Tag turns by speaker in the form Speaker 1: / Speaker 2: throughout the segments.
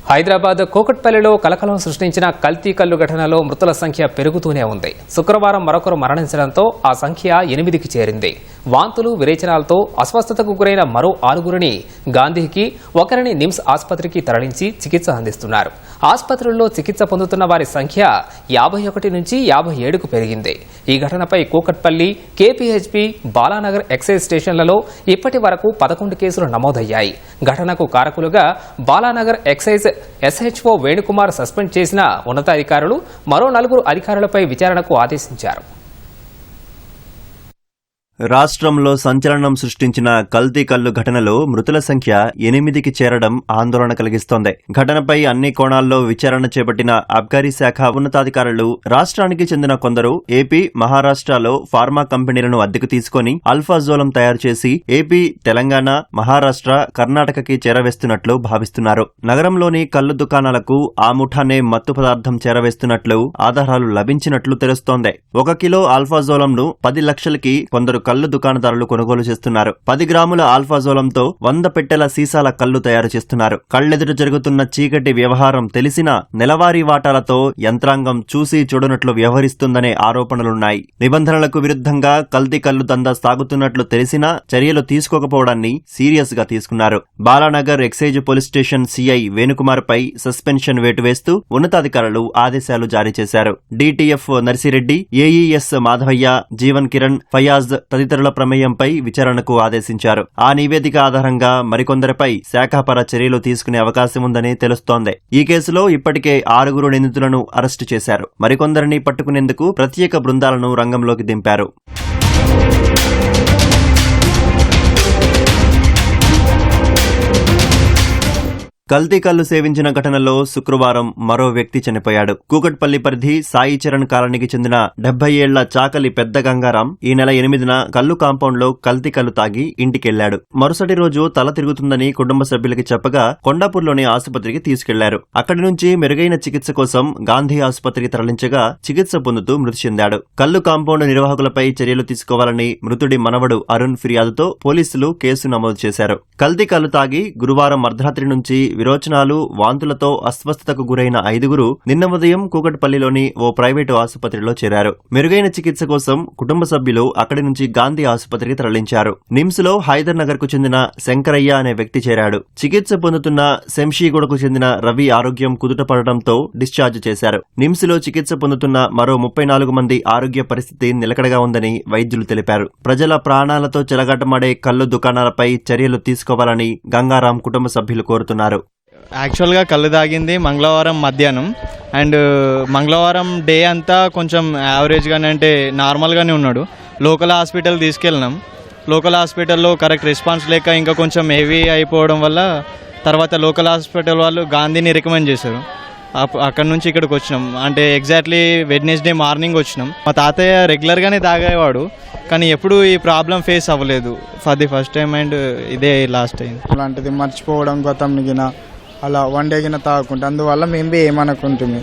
Speaker 1: హైదరాబాద్ కూకట్పల్లిలో కలకలం సృష్టించిన కల్తీ కల్లు ఘటనలో మృతుల సంఖ్య పెరుగుతూనే ఉంది. శుక్రవారం మరొకరు మరణించడంతో ఆ సంఖ్య 8కి చేరింది. వాంతులు విరేచనాలతో అస్వస్థతకు గురైన మరో 6గురిని గాంధీకి, ఒకరిని నిమ్స్ ఆసుపత్రికి తరలించి చికిత్స అందిస్తున్నారు. ఆసుపత్రుల్లో చికిత్స పొందుతున్న వారి సంఖ్య 51 నుంచి 57కు పెరిగింది. ఈ ఘటనపై కూకట్పల్లి, కేపీహెచ్పీ, బాలానగర్ ఎక్సైజ్ స్టేషన్లలో ఇప్పటి వరకు 11 కేసులు నమోదయ్యాయి. ఘటనకు కారకులుగా Balanagar excise SHO Venukumar suspend చేసిన ఉన్నతాధికారులు మరో 4 అధికారులపై విచారణకు ఆదేశించారు.
Speaker 2: రాష్ట్రంలో సంచలనం సృష్టించిన కల్తీ కల్లు ఘటనలో మృతుల సంఖ్య 8కి చేరడం ఆందోళన కలిగిస్తోంది. ఘటనపై అన్ని కోణాల్లో విచారణ చేపట్టిన అబ్కారీ శాఖ ఉన్నతాధికారులు రాష్ట్రానికి చెందిన కొందరు ఏపీ, మహారాష్ట్రలో ఫార్మా కంపెనీలను అద్దెకు తీసుకుని అల్ఫాజోలం తయారు చేసి ఏపీ, తెలంగాణ, మహారాష్ట్ర, కర్ణాటకకి చేరవేస్తున్నట్లు భావిస్తున్నారు. నగరంలోని కల్లు దుకాణాలకు ఆ ముఠానే మత్తు పదార్థం చేరవేస్తున్నట్లు ఆధారాలు లభించినట్లు తెలుస్తోంది. 1 కిలో అల్ఫాజోలంను 10 లక్షలకి కొందరు కల్లు దుకాణదారులు కొనుగోలు చేస్తున్నారు. 10 గ్రాముల ఆల్ఫాజోలంతో 100 పెట్టెల సీసాల కల్లు తయారు చేస్తున్నారు. కళ్లెదుట జరుగుతున్న చీకటి వ్యవహారం తెలిసినా నెలవారీ వాటాలతో యంత్రాంగం చూసి చూడనట్లు వ్యవహరిస్తుందనే ఆరోపణలున్నాయి. నిబంధనలకు విరుద్ధంగా కల్తీ కల్లు దందా సాగుతున్నట్లు తెలిసినా చర్యలు తీసుకోకపోవడాన్ని సీరియస్ గా తీసుకున్నారు. Balanagar excise police station CI Venukumar పై సస్పెన్షన్ వేటు వేస్తూ ఉన్నతాధికారులు ఆదేశాలు జారీ చేశారు. డీటీఎఫ్ నర్సిరెడ్డి, ఏఈఎస్ మాధవయ్య, జీవన్ కిరణ్, ఫయాజ్ తదితరుల ప్రమేయంపై విచారణకు ఆదేశించారు. ఆ నివేదిక ఆధారంగా మరికొందరిపై శాఖాపర చర్యలు తీసుకునే అవకాశం ఉందని తెలుస్తోంది. ఈ కేసులో ఇప్పటికే 6 నిందితులను అరెస్టు చేశారు. మరికొందరిని పట్టుకునేందుకు ప్రత్యేక బృందాలను రంగంలోకి దింపారు. కల్తీ కల్లు సేవించిన ఘటనలో శుక్రవారం మరో వ్యక్తి చనిపోయాడు. కూకట్పల్లి పరిధి సాయి చరణ్ కాలనీకి చెందిన 70 ఏళ్ల చాకలి పెద్ద గంగారాం ఈ నెల 8న కల్లు కాంపౌండ్ లో కల్తీ కల్లు తాగి ఇంటికెళ్లాడు. మరుసటి రోజు తల తిరుగుతుందని కుటుంబ సభ్యులకి చెప్పగా కొండాపూర్లోని ఆసుపత్రికి తీసుకెళ్లారు. అక్కడి నుంచి మెరుగైన చికిత్స కోసం గాంధీ ఆసుపత్రికి తరలించగా చికిత్స పొందుతూ మృతి చెందాడు. కల్లు కాంపౌండ్ నిర్వాహకులపై చర్యలు తీసుకోవాలని మృతుడి మనవడు అరుణ్ ఫిర్యాదుతో పోలీసులు కేసు నమోదు చేశారు. కల్తీ కల్లు తాగి గురువారం అర్ధరాత్రి నుంచి విరోచనాలు, వాంతులతో అస్వస్థతకు గురైన 5గురు నిన్న ఉదయం కూకట్పల్లిలోని ఓ ప్రైవేటు ఆసుపత్రిలో చేరారు. మెరుగైన చికిత్స కోసం కుటుంబ సభ్యులు అక్కడి నుంచి గాంధీ ఆసుపత్రికి తరలించారు. నిమ్స్ లో హైదర్ నగర్ కు చెందిన శంకరయ్య అనే వ్యక్తి చేరాడు. చికిత్స పొందుతున్న శంషీగూడకు చెందిన రవి ఆరోగ్యం కుదుటపడటంతో డిశ్చార్జ్ చేశారు. నిమ్స్ లో చికిత్స పొందుతున్న మరో 34 మంది ఆరోగ్య పరిస్థితి నిలకడగా ఉందని వైద్యులు తెలిపారు. ప్రజల ప్రాణాలతో చెలగాటమాడే కల్లు దుకాణాలపై చర్యలు తీసుకోవాలని గంగారాం కుటుంబ సభ్యులు కోరుతున్నారు.
Speaker 3: యాక్చువల్గా కళ్ళు తాగింది మంగళవారం మధ్యాహ్నం. అండ్ మంగళవారం డే అంతా కొంచెం యావరేజ్గానే, అంటే నార్మల్గానే ఉన్నాడు. లోకల్ హాస్పిటల్ తీసుకెళ్ళినాం. లోకల్ హాస్పిటల్లో కరెక్ట్ రెస్పాన్స్ లేక ఇంకా కొంచెం హెవీ అయిపోవడం వల్ల తర్వాత లోకల్ హాస్పిటల్ వాళ్ళు గాంధీని రికమెండ్ చేశారు. అక్కడ నుంచి ఇక్కడికి వచ్చినాం. అంటే ఎగ్జాక్ట్లీ వెడ్నెస్డే మార్నింగ్ వచ్చినాం. మా తాతయ్య రెగ్యులర్గానే తాగేవాడు, కానీ ఎప్పుడు ఈ ప్రాబ్లం ఫేస్ అవ్వలేదు. For the first time and ఇదే లాస్ట్ టైం.
Speaker 4: అలాంటిది మర్చిపోవడం, గతంని గిన అలా 1 డే గిన తాగుకుంటే అందువల్ల మేము బి ఏమనుకుంటుంది.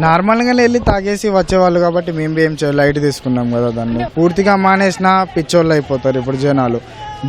Speaker 4: నార్మల్గానే వెళ్ళి తాగేసి వచ్చేవాళ్ళు కాబట్టి మేము బి ఏం లైట్ తీసుకున్నాం కదా. దాన్ని పూర్తిగా మానేసిన పిచ్చోళ్ళు అయిపోతారు. ఇప్పుడు జనాలు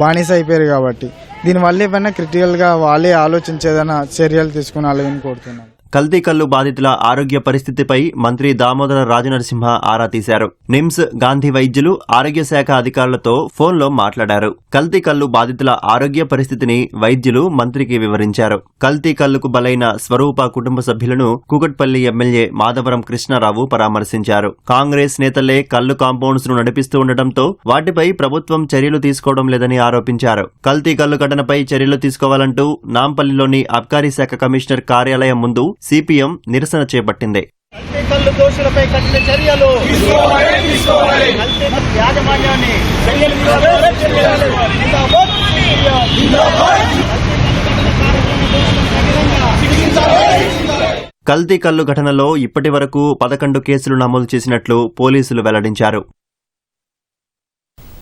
Speaker 4: బానిస అయిపోయారు కాబట్టి దీనివల్ల ఏమైనా క్రిటికల్గా వాళ్ళే ఆలోచించేదైనా చర్యలు తీసుకునాలని కోరుతున్నాం.
Speaker 2: కల్తీ కల్లు బాధితుల ఆరోగ్య పరిస్థితిపై మంత్రి దామోదర రాజనరసింహ ఆరా తీశారు. నిమ్స్, గాంధీ వైద్యులు ఆరోగ్య శాఖ అధికారులతో ఫోన్లో మాట్లాడారు. కల్తీ కల్లు బాధితుల ఆరోగ్య పరిస్థితిని వైద్యులు మంత్రికి వివరించారు. కల్తీ కల్లుకు బలైన స్వరూప కుటుంబ సభ్యులను కూకట్పల్లి ఎమ్మెల్యే మాధవరం కృష్ణారావు పరామర్శించారు. కాంగ్రెస్ నేతలే కల్లు కాంపౌండ్స్ ను నడిపిస్తూ ఉండటంతో వాటిపై ప్రభుత్వం చర్యలు తీసుకోవడం లేదని ఆరోపించారు. కల్తీ కల్లు ఘటనపై చర్యలు తీసుకోవాలంటూ నాంపల్లిలోని అబ్కారీ శాఖ కమిషనర్ కార్యాలయం ముందు సిపిఎం నిరసన చేపట్టింది. కల్తీ కల్లు ఘటనలో ఇప్పటి వరకు 11 కేసులు నమోదు చేసినట్లు పోలీసులు వెల్లడించారు.